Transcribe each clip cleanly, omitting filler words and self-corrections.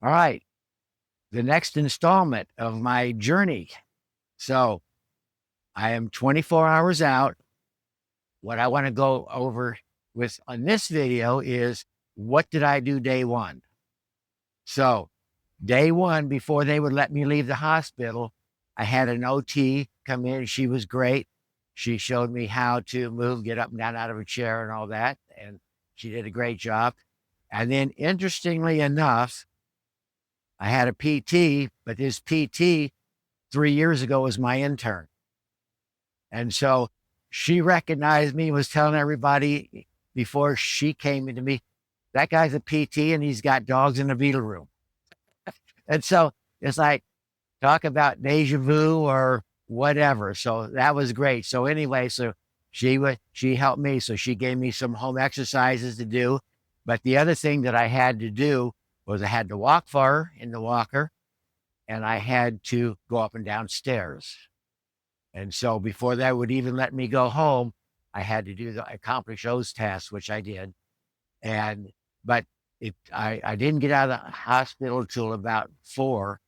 All right, the next installment of my journey. So I am 24 hours out. What I want to go over with on this video is what did I do day one? So day one, before they would let me leave the hospital, I had an OT come in. She was great. She showed me how to move, get up and down out of a chair and all that. And she did a great job. And then interestingly enough, I had a PT, but this PT 3 years ago was my intern. And so she recognized me, was telling everybody before she came into me, that guy's a PT and he's got dogs in the beetle room. And so it's like, talk about deja vu or whatever. So that was great. So anyway, so she helped me. So she gave me some home exercises to do. But the other thing that I had to do was I had to walk far in the walker and I had to go up and down stairs. And so before that would even let me go home, I had to accomplish those tasks, which I did. But I didn't get out of the hospital till about 4,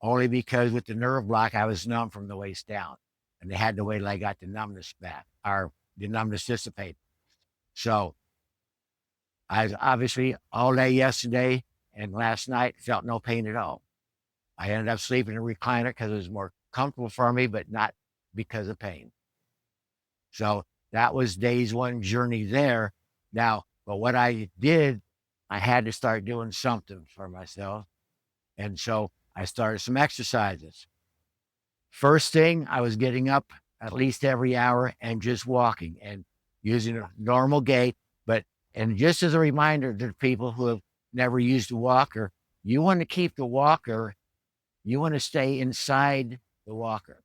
only because with the nerve block, I was numb from the waist down. And they had to wait till I got the numbness back, or the numbness dissipated. So I was obviously all day yesterday and last night felt no pain at all. I ended up sleeping in a recliner because it was more comfortable for me, but not because of pain. So that was days one journey there. Now, but what I did, I had to start doing something for myself. And so I started some exercises. First thing, I was getting up at least every hour and just walking and using a normal gait. And just as a reminder to people who have never used a walker, you want to keep the walker, you want to stay inside the walker.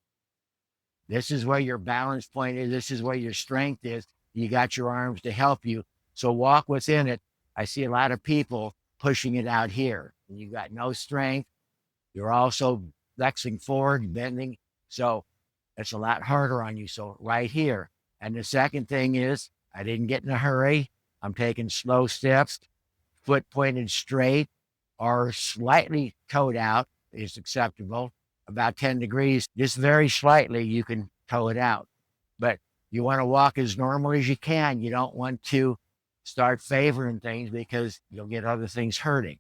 This is where your balance point is. This is where your strength is. You got your arms to help you. So walk within it. I see a lot of people pushing it out here. You got no strength. You're also flexing forward, bending. So it's a lot harder on you. So right here. And the second thing is I didn't get in a hurry. I'm taking slow steps, foot pointed straight or slightly toed out is acceptable. About 10 degrees, just very slightly, you can toe it out. But you want to walk as normal as you can. You don't want to start favoring things because you'll get other things hurting.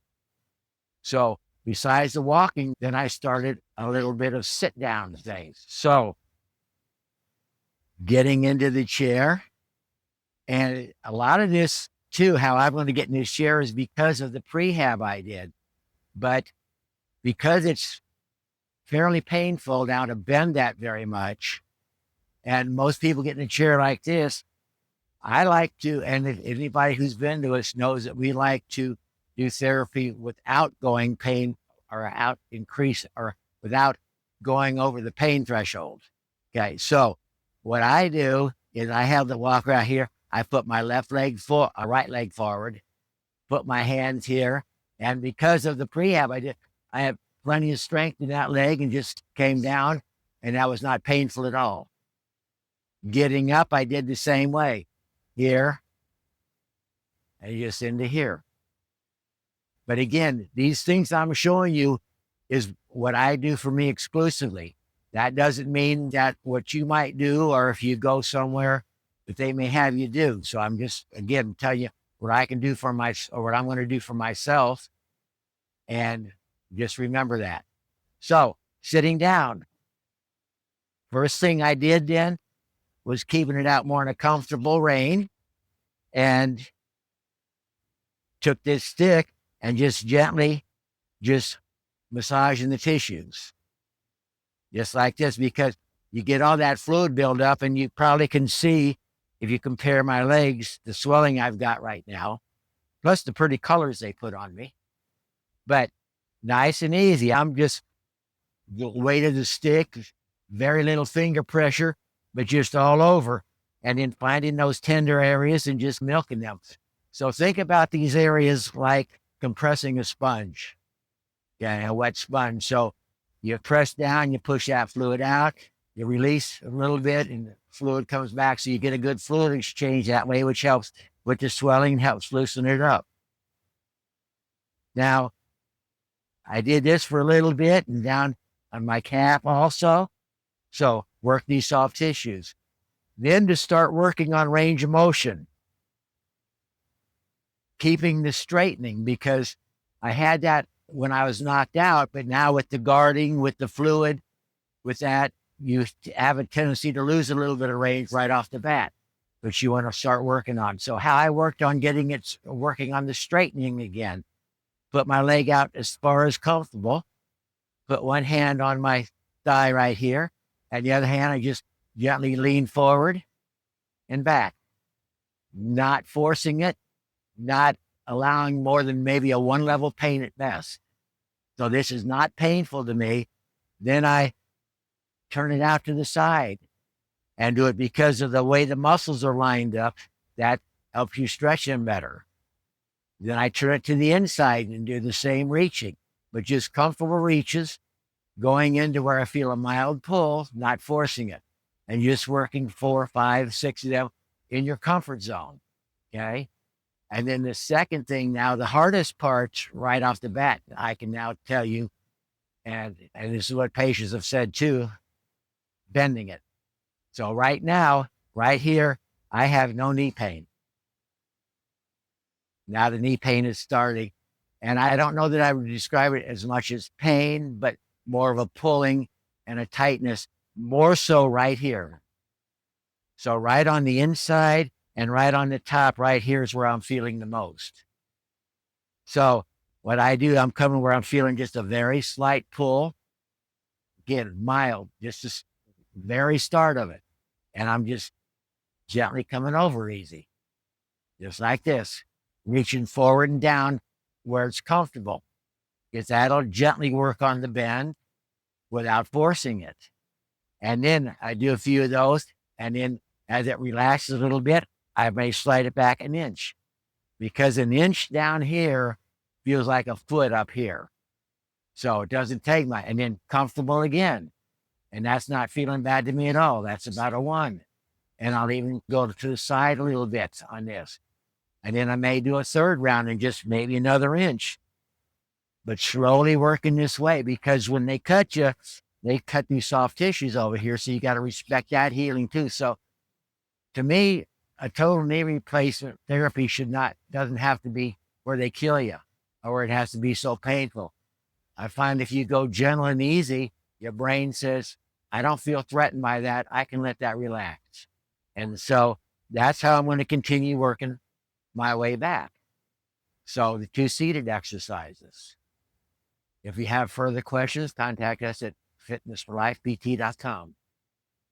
So besides the walking, then I started a little bit of sit down things. So getting into the chair, and a lot of this too, how I'm going to get in this chair is because of the prehab I did. But because it's fairly painful now to bend that very much, and most people get in a chair like this, I like to, and if anybody who's been to us knows that we like to do therapy without going pain or out increase or without going over the pain threshold. Okay, so what I do is I have the walker out here. I put my right leg forward, put my hands here, and because of the prehab I have plenty of strength in that leg and just came down, and that was not painful at all. Getting up, I did the same way. Here, and just into here. But again, these things I'm showing you is what I do for me exclusively. That doesn't mean that what you might do, or if you go somewhere that they may have you do. So I'm just, again, telling you what I can do or what I'm going to do for myself. And just remember that. So sitting down, first thing I did then was keeping it out more in a comfortable range and took this stick and just gently just massaging the tissues. Just like this, because you get all that fluid buildup, and you probably can see, if you compare my legs, the swelling I've got right now, plus the pretty colors they put on me. But nice and easy. I'm just the weight of the stick, very little finger pressure, but just all over. And then finding those tender areas and just milking them. So think about these areas like compressing a sponge, okay, a wet sponge. So you press down, you push that fluid out, you release a little bit, and the fluid comes back. So you get a good fluid exchange that way, which helps with the swelling, helps loosen it up. Now, I did this for a little bit and down on my calf also. So work these soft tissues. Then to start working on range of motion, keeping the straightening, because I had that when I was knocked out, but now with the guarding, with the fluid, with that, you have a tendency to lose a little bit of range right off the bat, which you want to start working on. So how I worked on getting it, working on the straightening again, put my leg out as far as comfortable, put one hand on my thigh right here, and the other hand, I just gently lean forward and back, not forcing it, not allowing more than maybe a one level pain at best. So this is not painful to me. Then I turn it out to the side and do it because of the way the muscles are lined up. That helps you stretch them better. Then I turn it to the inside and do the same reaching, but just comfortable reaches, going into where I feel a mild pull, not forcing it, and just working 4, 5, 6 of them in your comfort zone. Okay. And then the second thing now, the hardest part right off the bat, I can now tell you, and this is what patients have said too, bending it. So right now, right here, I have no knee pain. Now the knee pain is starting. And I don't know that I would describe it as much as pain, but more of a pulling and a tightness, more so right here. So right on the inside and right on the top, right here is where I'm feeling the most. So what I do, I'm coming where I'm feeling just a very slight pull, again, mild, just the very start of it. And I'm just gently coming over easy, just like this, reaching forward and down where it's comfortable, because that'll gently work on the bend without forcing it. And then I do a few of those, and then as it relaxes a little bit, I may slide it back an inch, because an inch down here feels like a foot up here. So it doesn't take much. And then comfortable again. And that's not feeling bad to me at all. That's about a 1. And I'll even go to the side a little bit on this. And then I may do a third round and just maybe another inch, but slowly working this way, because when they cut you, they cut these soft tissues over here. So you got to respect that healing too. So to me, a total knee replacement therapy doesn't have to be where they kill you or where it has to be so painful. I find if you go gentle and easy, your brain says, I don't feel threatened by that. I can let that relax. And so that's how I'm going to continue working my way back. So the 2 seated exercises. If you have further questions, contact us at fitness4lifept.com.